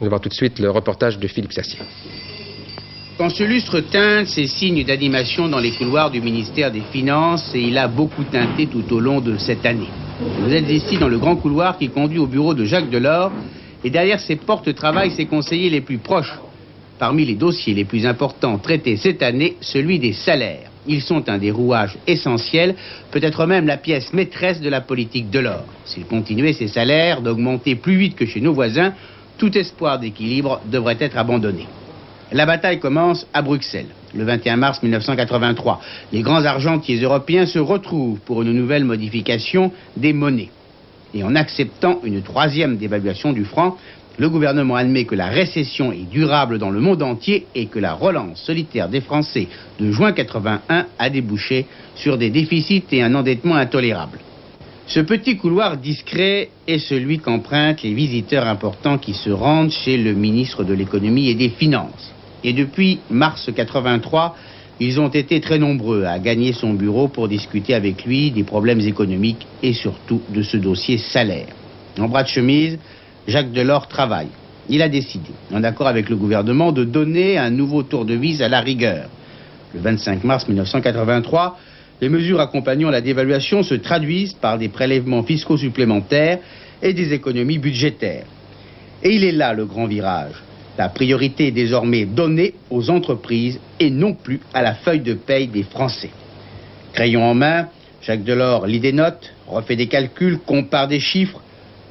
On va voir tout de suite le reportage de Philippe Sassier. Quand ce lustre teinte, c'est signe d'animation dans les couloirs du ministère des Finances et il a beaucoup teinté tout au long de cette année. Vous êtes ici dans le grand couloir qui conduit au bureau de Jacques Delors et derrière ces portes travaillent ses conseillers les plus proches. Parmi les dossiers les plus importants traités cette année, celui des salaires. Ils sont un des rouages essentiels, peut-être même la pièce maîtresse de la politique Delors. S'il continuait ces salaires d'augmenter plus vite que chez nos voisins, tout espoir d'équilibre devrait être abandonné. La bataille commence à Bruxelles, le 21 mars 1983. Les grands argentiers européens se retrouvent pour une nouvelle modification des monnaies. Et en acceptant une troisième dévaluation du franc, le gouvernement admet que la récession est durable dans le monde entier et que la relance solitaire des Français de juin 81 a débouché sur des déficits et un endettement intolérable. Ce petit couloir discret est celui qu'empruntent les visiteurs importants qui se rendent chez le ministre de l'économie et des finances. Et depuis mars 83, ils ont été très nombreux à gagner son bureau pour discuter avec lui des problèmes économiques et surtout de ce dossier salaire. En bras de chemise, Jacques Delors travaille. Il a décidé, en accord avec le gouvernement, de donner un nouveau tour de vis à la rigueur. Le 25 mars 1983, les mesures accompagnant la dévaluation se traduisent par des prélèvements fiscaux supplémentaires et des économies budgétaires. Et il est là le grand virage. La priorité est désormais donnée aux entreprises et non plus à la feuille de paye des Français. Crayon en main, Jacques Delors lit des notes, refait des calculs, compare des chiffres.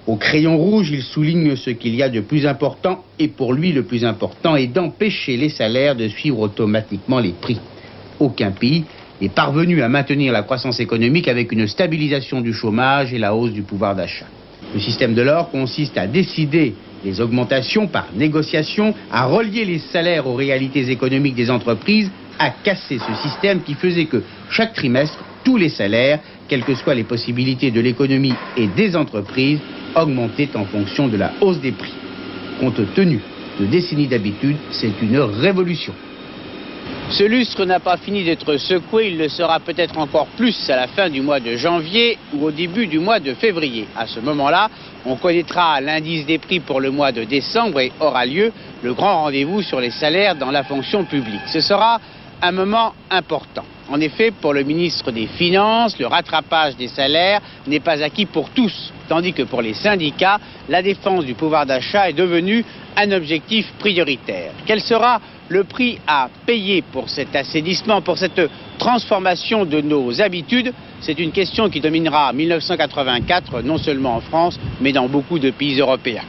Au crayon rouge, il souligne ce qu'il y a de plus important et pour lui le plus important est d'empêcher les salaires de suivre automatiquement les prix. Aucun pays n'est parvenu à maintenir la croissance économique avec une stabilisation du chômage et la hausse du pouvoir d'achat. Le système Delors consiste à décider les augmentations par négociation, à relier les salaires aux réalités économiques des entreprises, à casser ce système qui faisait que chaque trimestre, tous les salaires, quelles que soient les possibilités de l'économie et des entreprises, augmentaient en fonction de la hausse des prix. Compte tenu de décennies d'habitude, c'est une révolution. Ce lustre n'a pas fini d'être secoué, il le sera peut-être encore plus à la fin du mois de janvier ou au début du mois de février. À ce moment-là, on connaîtra l'indice des prix pour le mois de décembre et aura lieu le grand rendez-vous sur les salaires dans la fonction publique. Ce sera un moment important. En effet, pour le ministre des Finances, le rattrapage des salaires n'est pas acquis pour tous, tandis que pour les syndicats, la défense du pouvoir d'achat est devenue un objectif prioritaire. Quel sera le prix à payer pour cet assainissement, pour cette transformation de nos habitudes? C'est une question qui dominera 1984, non seulement en France, mais dans beaucoup de pays européens.